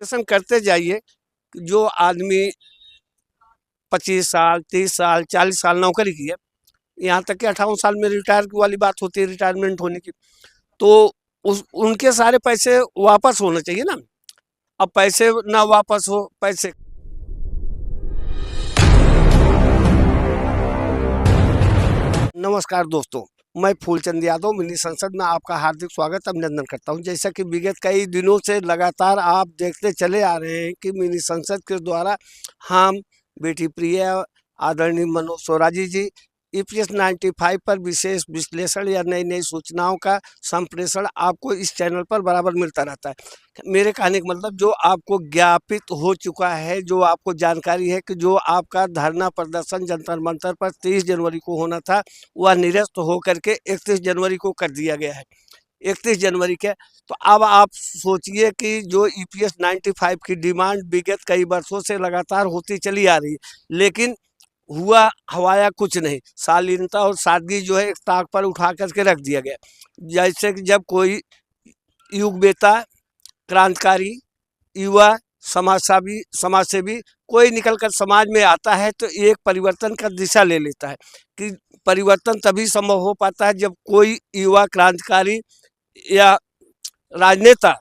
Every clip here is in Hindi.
कैलकुलेशन करते जाइए। जो आदमी 25 साल 30 साल 40 साल नौकरी की है, यहाँ तक कि 58 साल में रिटायर वाली बात होती है, रिटायरमेंट होने की, तो उस उनके सारे पैसे वापस होने चाहिए ना। अब पैसे ना वापस हो, पैसे। नमस्कार दोस्तों, मैं फूलचंद यादव मिनी संसद में आपका हार्दिक स्वागत अभिनंदन करता हूं। जैसा कि विगत कई दिनों से लगातार आप देखते चले आ रहे हैं कि मिनी संसद के द्वारा हम बेटी प्रिय आदरणीय मनोज सोराजी जी ईपीएस 95 पर विशेष विश्लेषण या नई नई सूचनाओं का संप्रेषण आपको इस चैनल पर बराबर मिलता रहता है। मेरे कहने का मतलब जो आपको ज्ञापित हो चुका है, जो आपको जानकारी है कि जो आपका धरना प्रदर्शन जंतर मंतर पर 30 जनवरी को होना था, वह निरस्त होकर के 31 जनवरी को कर दिया गया है। 31 जनवरी के तो अब आप सोचिए कि जो ईपीएस 95 की डिमांड विगत कई वर्षों से लगातार होती चली आ रही है, लेकिन हुआ हवाया कुछ नहीं। शालीनता और सादगी जो है एक ताक पर उठा करके रख दिया गया। जैसे कि जब कोई युग बेता, क्रांतिकारी, युवा, समाज सेवी कोई निकलकर समाज में आता है तो एक परिवर्तन का दिशा ले लेता है कि परिवर्तन तभी संभव हो पाता है जब कोई युवा, क्रांतिकारी या राजनेता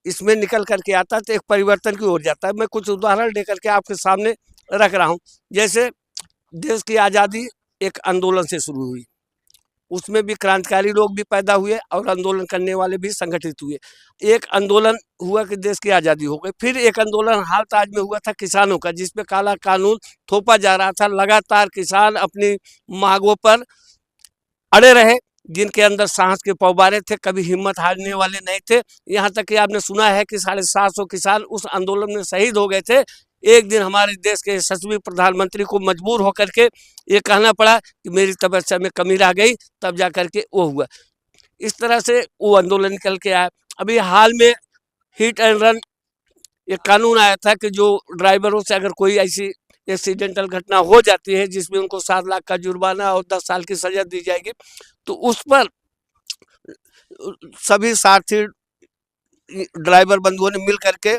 इसमें निकल करके आता है तो एक परिवर्तन की ओर जाता है। मैं कुछ उदाहरण लेकर के आपके सामने रख रहा हूँ। जैसे देश की आज़ादी एक आंदोलन से शुरू हुई, उसमें भी क्रांतिकारी लोग भी पैदा हुए और आंदोलन करने वाले भी संगठित हुए। एक आंदोलन हुआ कि देश की आज़ादी हो गई। फिर एक आंदोलन हाल ताज में हुआ था किसानों का, जिसमें काला कानून थोपा जा रहा था। लगातार किसान अपनी मांगों पर अड़े रहे, जिनके अंदर साहस के पौबारे थे, कभी हिम्मत हारने वाले नहीं थे। यहाँ तक कि आपने सुना है कि 750 किसान उस आंदोलन में शहीद हो गए थे। एक दिन हमारे देश के यशस्वी प्रधानमंत्री को मजबूर होकर के ये कहना पड़ा कि मेरी तपस्या में कमी रह गई, तब जा करके वो हुआ। इस तरह से वो आंदोलन निकल के आया। अभी हाल में हिट एंड रन एक कानून आया था कि जो ड्राइवरों से अगर कोई ऐसी एक्सीडेंटल घटना हो जाती है जिसमें उनको 7 लाख का जुर्माना और 10 साल की सजा दी जाएगी, तो उस पर सभी सारथी ड्राइवर बंधुओं ने मिल करके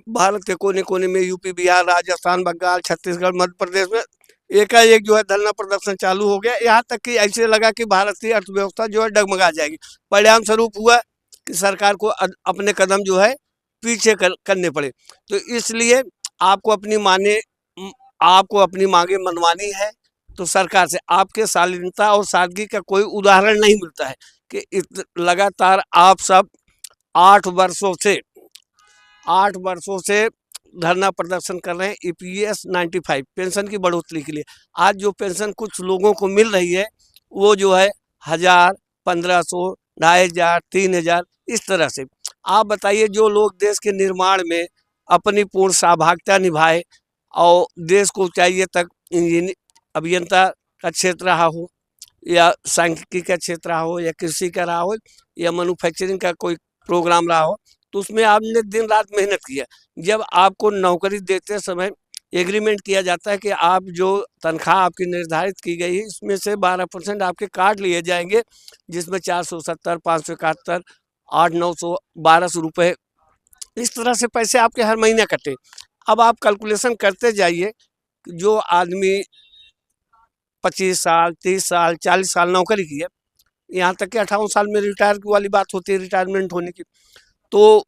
भारत के कोने कोने में, यूपी, बिहार, राजस्थान, बंगाल, छत्तीसगढ़, मध्य प्रदेश में एकाएक जो है धरना प्रदर्शन चालू हो गया। यहाँ तक कि ऐसे लगा कि भारत की अर्थव्यवस्था जो है डगमगा जाएगी। परिणाम स्वरूप हुआ कि सरकार को अपने कदम जो है पीछे करने पड़े। तो इसलिए आपको आपको अपनी मांगे मनवानी है तो सरकार से आपके शालीनता और सादगी का कोई उदाहरण नहीं मिलता है कि लगातार आप सब 8 वर्षों से धरना प्रदर्शन कर रहे हैं ईपीएस 95 पेंशन की बढ़ोतरी के लिए। आज जो पेंशन कुछ लोगों को मिल रही है वो जो है 1000, 1500, 2500, 3000 इस तरह से। आप बताइए, जो लोग देश के निर्माण में अपनी पूर्ण सहभागिता निभाए और देश को ऊंचाइयों तक अभियंता का क्षेत्र रहा हो या सांख्यिकी का क्षेत्र रहा हो या कृषि का रहा हो या मैन्युफैक्चरिंग का कोई प्रोग्राम रहा हो, तो उसमें आपने दिन रात मेहनत किया। जब आपको नौकरी देते समय एग्रीमेंट किया जाता है कि आप जो तनख्वाह आपकी निर्धारित की गई है इसमें से 12% आपके काट लिए जाएंगे, जिसमें 470, 571, 800, 1200 रुपये इस तरह से पैसे आपके हर महीने कटे। अब आप कैलकुलेशन करते जाइए, जो आदमी 25 साल 30 साल 40 साल नौकरी की है, यहाँ तक कि 58 साल में रिटायर वाली बात होती है, रिटायरमेंट होने की, तो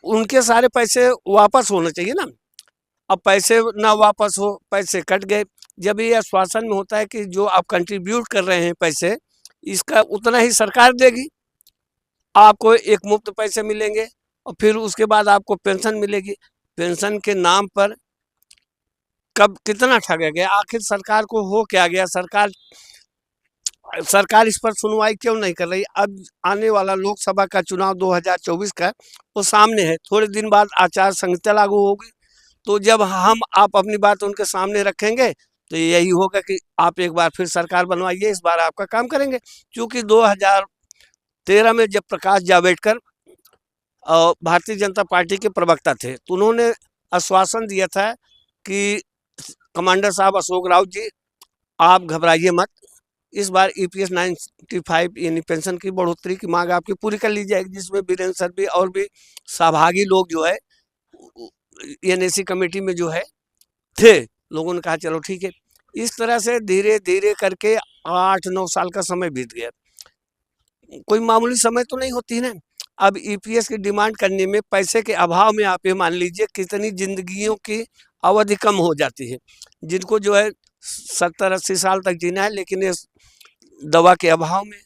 उनके सारे पैसे वापस होने चाहिए ना। अब पैसे ना वापस हो, पैसे कट गए। जब ये आश्वासन में होता है कि जो आप कंट्रीब्यूट कर रहे हैं पैसे, इसका उतना ही सरकार देगी, आपको एक मुफ्त पैसे मिलेंगे और फिर उसके बाद आपको पेंशन मिलेगी। पेंशन के नाम पर कब कितना ठगा गया, आखिर सरकार को हो क्या गया? सरकार इस पर सुनवाई क्यों नहीं कर रही? अब आने वाला लोकसभा का चुनाव 2024 का वो सामने है। थोड़े दिन बाद आचार संहिता लागू होगी, तो जब आप अपनी बात उनके सामने रखेंगे तो यही होगा कि आप एक बार फिर सरकार बनवाइए, इस बार आपका काम करेंगे। क्योंकि 2013 में जब प्रकाश जावड़ेकर भारतीय जनता पार्टी के प्रवक्ता थे तो उन्होंने आश्वासन दिया था कि कमांडर साहब अशोक राउत जी, आप घबराइए मत, इस बार ईपीएस 95 यानी पेंशन की बढ़ोतरी की मांग आपकी पूरी कर ली जाएगी, जिसमें वीरेंद्र सर भी और भी सहभागी लोग जो है एनएसी कमेटी में जो है थे, लोगों ने कहा चलो ठीक है। इस तरह से धीरे धीरे करके 8-9 साल का समय बीत गया। कोई मामूली समय तो नहीं होती है ना। अब ईपीएस की डिमांड करने में पैसे के अभाव में आप ये मान लीजिए कितनी जिंदगियों की अवधि कम हो जाती है, जिनको जो है 70-80 साल तक जीना है, लेकिन ये दवा के अभाव में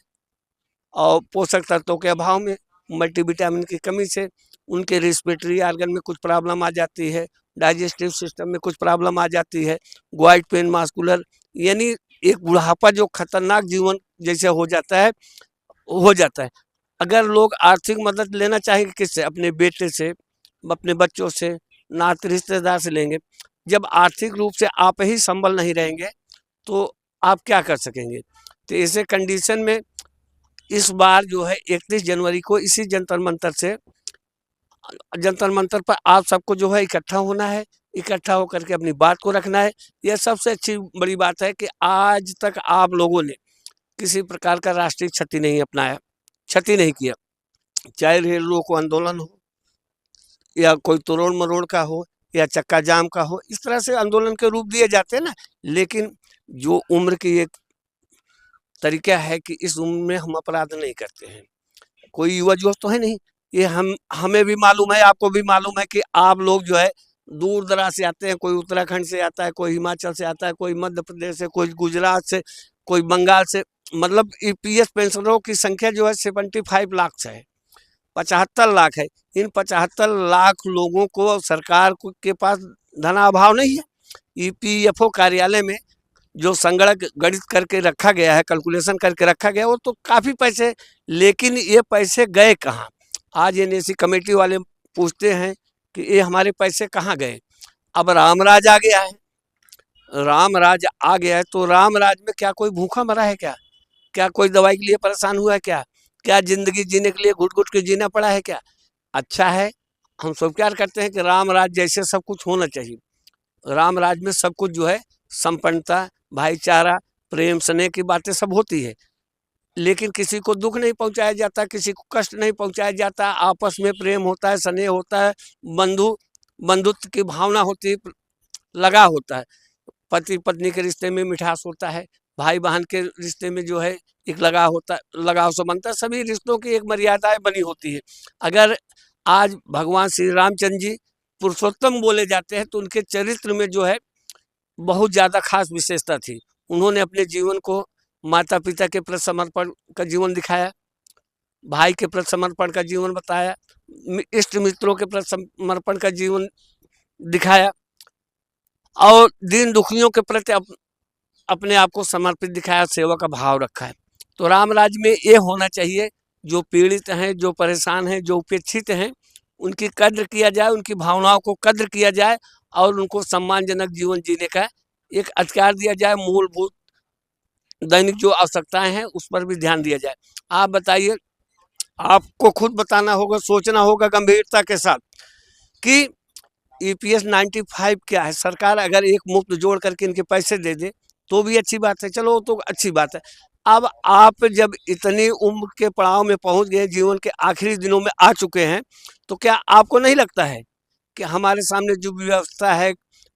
और पोषक तत्वों के अभाव में, मल्टीविटामिन की कमी से उनके रेस्पिरेटरी ऑर्गन में कुछ प्रॉब्लम आ जाती है, डाइजेस्टिव सिस्टम में कुछ प्रॉब्लम आ जाती है, ग्वाइट पेन मास्कुलर, यानी एक बुढ़ापा जो खतरनाक जीवन जैसे हो जाता है, हो जाता है। अगर लोग आर्थिक मदद लेना चाहेंगे किससे? अपने बेटे से, अपने बच्चों से, नाते रिश्तेदार से लेंगे। जब आर्थिक रूप से आप ही संभल नहीं रहेंगे तो आप क्या कर सकेंगे? तो ऐसे कंडीशन में इस बार जो है 31 जनवरी को इसी जंतर मंतर पर आप सबको जो है इकट्ठा होना है, इकट्ठा होकर के अपनी बात को रखना है। यह सबसे अच्छी बड़ी बात है कि आज तक आप लोगों ने किसी प्रकार का राष्ट्रीय क्षति नहीं अपनाया, क्षति नहीं किया, चाहे रेल रोको आंदोलन हो या कोई तोड़ मरोड़ का हो या चक्का जाम का हो, इस तरह से आंदोलन के रूप दिए जाते हैं ना। लेकिन जो उम्र की एक तरीका है कि इस उम्र में हम अपराध नहीं करते हैं, कोई युवा जोश तो है नहीं। ये हमें भी मालूम है, आपको भी मालूम है कि आप लोग जो है दूर दराज से आते हैं, कोई उत्तराखंड से आता है, कोई हिमाचल से आता है, कोई मध्य प्रदेश से, कोई गुजरात से, कोई बंगाल से। मतलब ईपीएस पेंशनरों की संख्या जो है 75 लाख से है, 75 लाख है। इन 75 लाख लोगों को सरकार के पास धनाभाव नहीं है। ईपीएफओ कार्यालय में जो संगणक गणित करके रखा गया है, कैलकुलेशन करके रखा गया, वो तो काफ़ी पैसे, लेकिन ये पैसे गए कहाँ? आज एनएसी कमेटी वाले पूछते हैं कि ये हमारे पैसे कहाँ गए? अब रामराज आ गया है, रामराज आ गया है तो रामराज में क्या कोई भूखा मरा है क्या? क्या कोई दवाई के लिए परेशान हुआ है क्या? क्या जिंदगी जीने के लिए घुट घुट के जीना पड़ा है क्या? अच्छा है, हम सब प्यार करते हैं कि रामराज जैसे सब कुछ होना चाहिए। रामराज में सब कुछ जो है संपन्नता, भाईचारा, प्रेम, स्नेह की बातें सब होती है, लेकिन किसी को दुख नहीं पहुंचाया जाता, किसी को कष्ट नहीं पहुंचाया जाता। आपस में प्रेम होता है, स्नेह होता है, बंधुत्व की भावना होती है, लगाव होता है। पति पत्नी के रिश्ते में मिठास होता है, भाई बहन के रिश्ते में जो है एक लगाव होता है, लगाव से बनता है। सभी रिश्तों की एक मर्यादाएं बनी होती है। अगर आज भगवान श्री रामचंद्र जी पुरुषोत्तम बोले जाते हैं तो उनके चरित्र में जो है बहुत ज़्यादा खास विशेषता थी। उन्होंने अपने जीवन को माता पिता के प्रति समर्पण का जीवन दिखाया, भाई के प्रति समर्पण का जीवन बताया, इष्ट मित्रों के प्रति समर्पण का जीवन दिखाया और दीन दुखियों के प्रति अपने आप को समर्पित दिखाया, सेवा का भाव रखा है। तो रामराज में ये होना चाहिए, जो पीड़ित हैं, जो परेशान हैं, जो उपेक्षित हैं, उनकी कद्र किया जाए, उनकी भावनाओं को कद्र किया जाए और उनको सम्मानजनक जीवन जीने का एक अधिकार दिया जाए। मूलभूत दैनिक जो आवश्यकताएं हैं उस पर भी ध्यान दिया जाए। आप बताइए, आपको खुद बताना होगा, सोचना होगा गंभीरता के साथ कि ईपीएस 95 क्या है। सरकार अगर एक मुफ्त जोड़ करके इनके पैसे दे दे तो भी अच्छी बात है, चलो तो अच्छी बात है। अब आप जब इतनी उम्र के पड़ाव में पहुंच गए, जीवन के आखिरी दिनों में आ चुके हैं, तो क्या आपको नहीं लगता है कि हमारे सामने जो व्यवस्था है,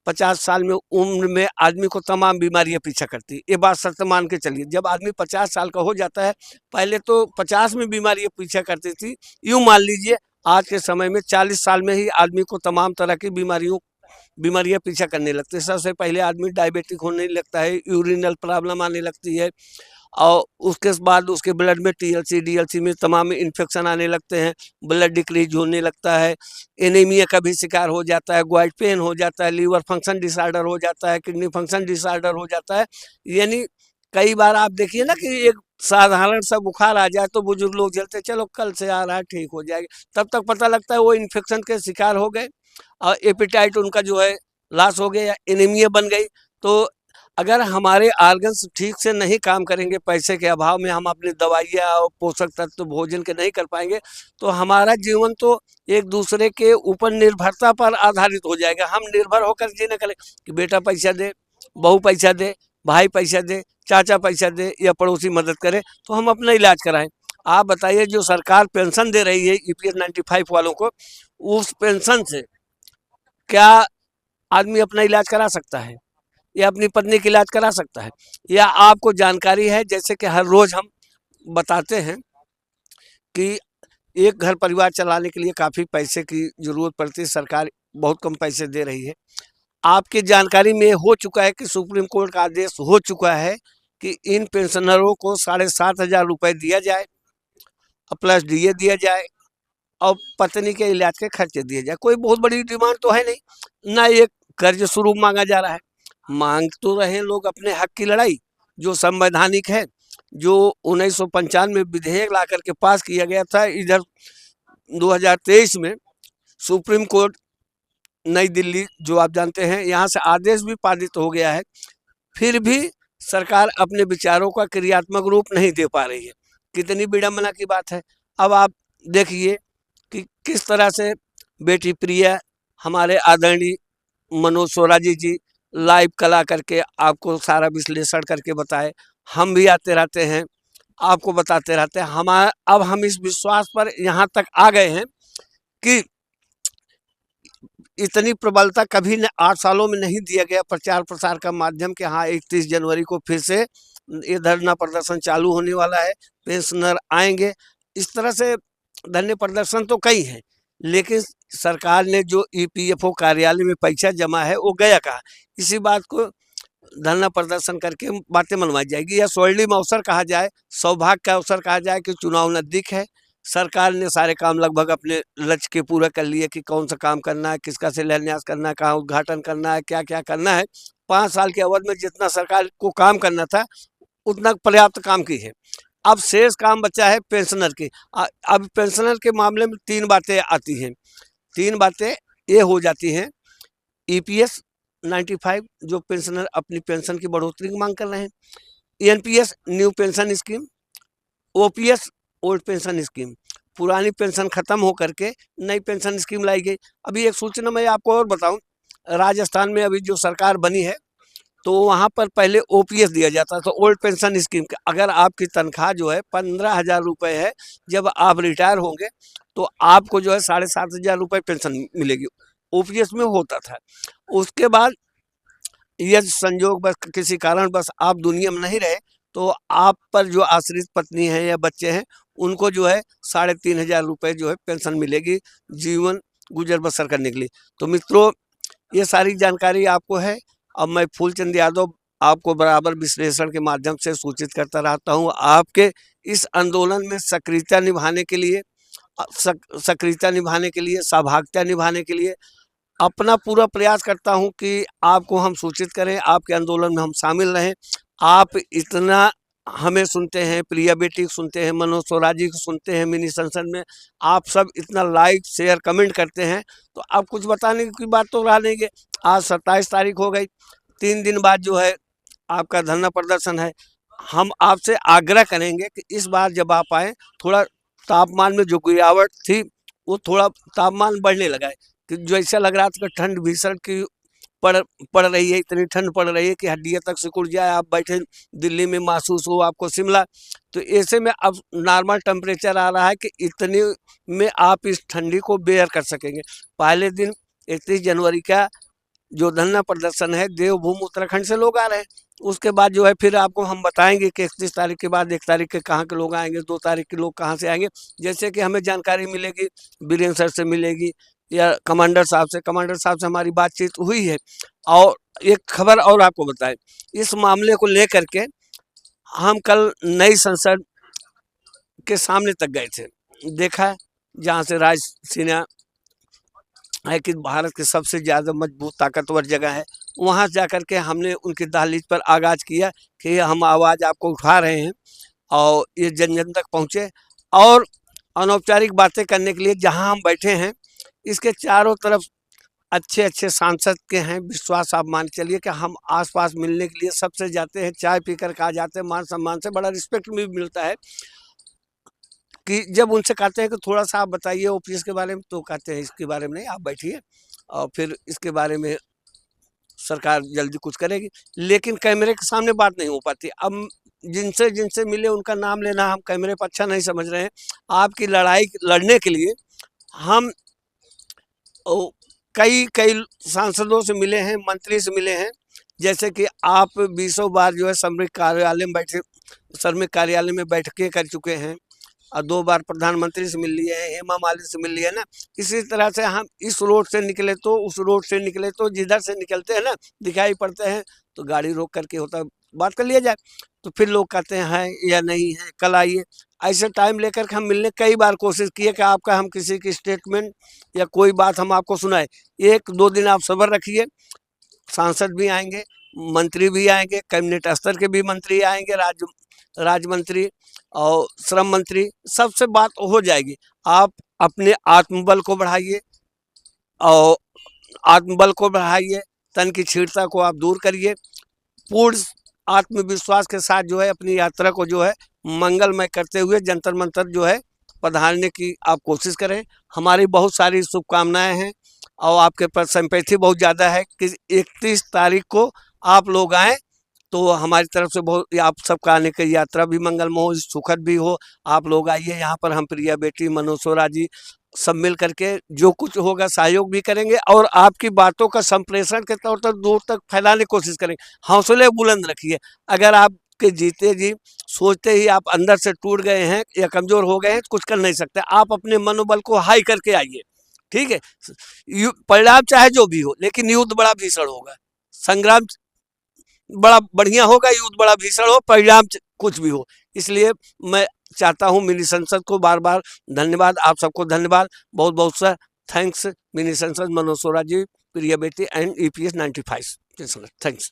50 साल में उम्र में आदमी को तमाम बीमारियां पीछा करती है। ये बात सत्य मान के चलिए, जब आदमी 50 साल का हो जाता है, पहले तो 50 में बीमारियां पीछा करती थी, यूँ मान लीजिए आज के समय में 40 साल में ही आदमी को तमाम तरह की बीमारियां पीछा करने लगती है। सबसे पहले आदमी डायबिटिक होने लगता है, यूरिनल प्रॉब्लम आने लगती है और उसके बाद उसके ब्लड में टीएलसी डीएलसी में तमाम इन्फेक्शन आने लगते हैं, ब्लड डिक्रीज होने लगता है, एनीमिया का भी शिकार हो जाता है, ग्वाइट पेन हो जाता है, लीवर फंक्शन डिसऑर्डर हो जाता है, किडनी फंक्शन डिसऑर्डर हो जाता है। यानी कई बार आप देखिए ना कि एक साधारण सा बुखार आ जाए तो बुजुर्ग लोग झेलते, चलो कल से आ रहा है ठीक हो जाएगा, तब तक पता लगता है वो इन्फेक्शन के शिकार हो गए और एपिटाइट उनका जो है लॉस हो गया, एनीमिया बन गई। तो अगर हमारे ऑर्गन्स ठीक से नहीं काम करेंगे, पैसे के अभाव में हम अपनी दवाइयाँ और पोषक तत्व भोजन के नहीं कर पाएंगे, तो हमारा जीवन तो एक दूसरे के ऊपर निर्भरता पर आधारित हो जाएगा। हम निर्भर होकर जीने के लिए कि बेटा पैसा दे, बहू पैसा दे, भाई पैसा दे, चाचा पैसा दे या पड़ोसी मदद करे तो हम अपना इलाज कराएं। आप बताइए, जो सरकार पेंशन दे रही है ईपीएस 95 वालों को, उस पेंशन से क्या आदमी अपना इलाज करा सकता है या अपनी पत्नी का इलाज करा सकता है? या आपको जानकारी है, जैसे कि हर रोज हम बताते हैं कि एक घर परिवार चलाने के लिए काफ़ी पैसे की ज़रूरत पड़ती है, सरकार बहुत कम पैसे दे रही है। आपकी जानकारी में हो चुका है कि सुप्रीम कोर्ट का आदेश हो चुका है कि इन पेंशनरों को 7,500 रुपये दिया जाए और प्लस डीए दिया जाए और पत्नी के इलाज के खर्चे दिए जाए। कोई बहुत बड़ी डिमांड तो है नहीं, ना ये कर्ज स्वरूप मांगा जा रहा है। मांग तो रहे लोग अपने हक की लड़ाई, जो संवैधानिक है, जो 1995 में विधेयक ला करके पास किया गया था। इधर 2023 में सुप्रीम कोर्ट नई दिल्ली, जो आप जानते हैं, यहाँ से आदेश भी पारित हो गया है, फिर भी सरकार अपने विचारों का क्रियात्मक रूप नहीं दे पा रही है। कितनी विडम्बना की बात है। अब आप देखिए कि किस तरह से बेटी प्रिया, हमारे आदरणीय मनोज सोराजी जी लाइव कला करके आपको सारा विश्लेषण करके बताए। हम भी आते रहते हैं, आपको बताते रहते हैं। हमारा अब हम इस विश्वास पर यहाँ तक आ गए हैं कि इतनी प्रबलता कभी 8 सालों में नहीं दिया गया प्रचार प्रसार का माध्यम कि हाँ 31 जनवरी को फिर से ये धरना प्रदर्शन चालू होने वाला है, पेंशनर आएंगे। इस तरह से धरने प्रदर्शन तो कई हैं, लेकिन सरकार ने जो ईपीएफओ कार्यालय में पैसा जमा है वो गया कहाँ? इसी बात को धरना प्रदर्शन करके बातें मनवाई जाएगी, या स्वर्णिम अवसर कहा जाए, सौभाग्य का अवसर कहा जाए कि चुनाव नजदीक है, सरकार ने सारे काम लगभग अपने लक्ष्य के पूरा कर लिए कि कौन सा काम करना है, किसका शिलान्यास करना है, कहाँ उद्घाटन करना है, क्या क्या करना है। 5 साल के अवधि में जितना सरकार को काम करना था उतना पर्याप्त काम की है। अब शेष काम बचा है पेंशनर की। अब पेंशनर के मामले में 3 बातें आती हैं। 3 बातें ये हो जाती हैं। ईपीएस 95 जो पेंशनर अपनी पेंशन की बढ़ोतरी की मांग कर रहे हैं, NPS new pension scheme, OPS old pension scheme, पुरानी पेंशन खत्म होकर के नई पेंशन स्कीम लाई गई। अभी एक सूचना मैं आपको और बताऊं, राजस्थान में अभी जो सरकार बनी है तो वहाँ पर पहले ओपीएस दिया जाता था, तो ओल्ड पेंशन स्कीम का अगर आपकी तनख्वाह जो है 15,000 रुपये है, जब आप रिटायर होंगे तो आपको जो है 7,500 रुपये पेंशन मिलेगी, ओपीएस में होता था। उसके बाद यदि संजोग बस किसी कारण बस आप दुनिया में नहीं रहे तो आप पर जो आश्रित पत्नी है या बच्चे हैं उनको जो है 3,500 रुपये जो है पेंशन मिलेगी जीवन गुजर बसर करने के लिए। तो मित्रों, ये सारी जानकारी आपको है। अब मैं फूलचंद यादव आपको बराबर विश्लेषण के माध्यम से सूचित करता रहता हूँ। आपके इस आंदोलन में सक्रियता निभाने के लिए, सहभागिता निभाने के लिए अपना पूरा प्रयास करता हूं कि आपको हम सूचित करें, आपके आंदोलन में हम शामिल रहें। आप इतना हमें सुनते हैं, प्रिया बेटी को सुनते हैं, मनोज स्वराजी को सुनते हैं, मिनी संसद में आप सब इतना लाइक शेयर कमेंट करते हैं, तो आप कुछ बताने की बात तो रह नहीं गए। आज 27 तारीख हो गई, 3 दिन बाद जो है आपका धरना प्रदर्शन है। हम आपसे आग्रह करेंगे कि इस बार जब आप आए, थोड़ा तापमान में जो गिरावट थी वो थोड़ा तापमान बढ़ने लगा है, कि जो ऐसा लग रहा था कि ठंड भीषण की पड़ पड़ रही है, इतनी ठंड पड़ रही है कि हड्डियां तक सिकुड़ जाए। आप बैठे दिल्ली में महसूस हो आपको शिमला, तो ऐसे में अब नॉर्मल टेम्परेचर आ रहा है कि इतने में आप इस ठंडी को बेयर कर सकेंगे। पहले दिन 31 जनवरी का जो धरना प्रदर्शन है, देवभूमि उत्तराखंड से लोग आ रहे हैं। उसके बाद जो है फिर आपको हम बताएंगे कि 31 तारीख के बाद 1 तारीख के कहाँ के लोग आएंगे, 2 तारीख के लोग कहाँ से आएंगे। जैसे कि हमें जानकारी मिलेगी, बीरेन्द्र सर से मिलेगी या कमांडर साहब से हमारी बातचीत हुई है। और एक खबर और आपको बताएं, इस मामले को लेकर के हम कल नई संसद के सामने तक गए थे, देखा जहाँ से राज सिन्हा है कि भारत के सबसे ज़्यादा मजबूत ताकतवर जगह है, वहाँ जाकर के हमने उनकी दहलीज पर आगाज़ किया कि हम आवाज़ आपको उठा रहे हैं और ये जन जन तक पहुँचे। और अनौपचारिक बातें करने के लिए जहाँ हम बैठे हैं, इसके चारों तरफ अच्छे अच्छे सांसद के हैं। विश्वास आप मान चलिए कि हम आसपास मिलने के लिए सबसे जाते हैं, चाय पीकर कहा जाते हैं, मान सम्मान से बड़ा रिस्पेक्ट भी मिलता है। कि जब उनसे कहते हैं कि थोड़ा सा आप बताइए ओपीएस के बारे में, तो कहते हैं इसके बारे में नहीं, आप बैठिए और फिर इसके बारे में सरकार जल्दी कुछ करेगी। लेकिन कैमरे के सामने बात नहीं हो पाती। अब जिनसे जिनसे मिले उनका नाम लेना हम कैमरे पर अच्छा नहीं समझ रहे हैं। आपकी लड़ाई लड़ने के लिए हम कई कई सांसदों से मिले हैं, मंत्री से मिले हैं। जैसे कि आप 20 बार जो है श्रमिक कार्यालय में बैठकें कर चुके हैं और 2 बार प्रधानमंत्री से मिल लिए हैं, हेमा मालिनी से मिल लिए ना। इसी तरह से हम इस रोड से निकले तो उस रोड से निकले तो जिधर से निकलते हैं ना दिखाई पड़ते हैं तो गाड़ी रोक करके होता बात कर लिया जाए। तो फिर लोग कहते हैं या नहीं है, कल आइए। ऐसे टाइम लेकर के हम मिलने कई बार कोशिश किए कि आपका हम किसी की स्टेटमेंट या कोई बात हम आपको सुनाए। 1-2 दिन आप सब्र रखिए, सांसद भी आएंगे, मंत्री भी आएंगे, कैबिनेट स्तर के भी मंत्री आएंगे, राज्य मंत्री और श्रम मंत्री, सबसे बात हो जाएगी। आप अपने आत्मबल को बढ़ाइए और तन की छीड़ता को आप दूर करिए, पूर्ण आत्मविश्वास के साथ जो है अपनी यात्रा को जो है मंगलमय करते हुए जंतर मंतर जो है पधारने की आप कोशिश करें। हमारी बहुत सारी शुभकामनाएं हैं और आपके पास सिंपैथी बहुत ज़्यादा है कि 31 तारीख को आप लोग आएँ तो हमारी तरफ से बहुत आप सबका आने की यात्रा भी मंगलमय हो, सुखद भी हो। आप लोग आइए यहाँ पर, हम प्रिया बेटी, मनोज सोरा जी सब मिल करके जो कुछ होगा सहयोग भी करेंगे और आपकी बातों का संप्रेषण के तौर पर दूर तक फैलाने की कोशिश करेंगे। हौसले बुलंद रखिए। अगर आपके जीते जी सोचते ही आप अंदर से टूट गए हैं या कमजोर हो गए हैं तो कुछ कर नहीं सकते। आप अपने मनोबल को हाई करके आइए, ठीक है। परिणाम चाहे जो भी हो, लेकिन युद्ध बड़ा भीषण होगा, संग्राम बड़ा बढ़िया होगा, युद्ध बड़ा भीषण हो, परिणाम कुछ भी हो। इसलिए मैं चाहता हूँ मिनी संसद को बार बार धन्यवाद, आप सबको धन्यवाद, बहुत बहुत सा थैंक्स। मिनी संसद, मनोज सोरा जी, प्रिया बेटी एंड EPS 95। थैंक्स।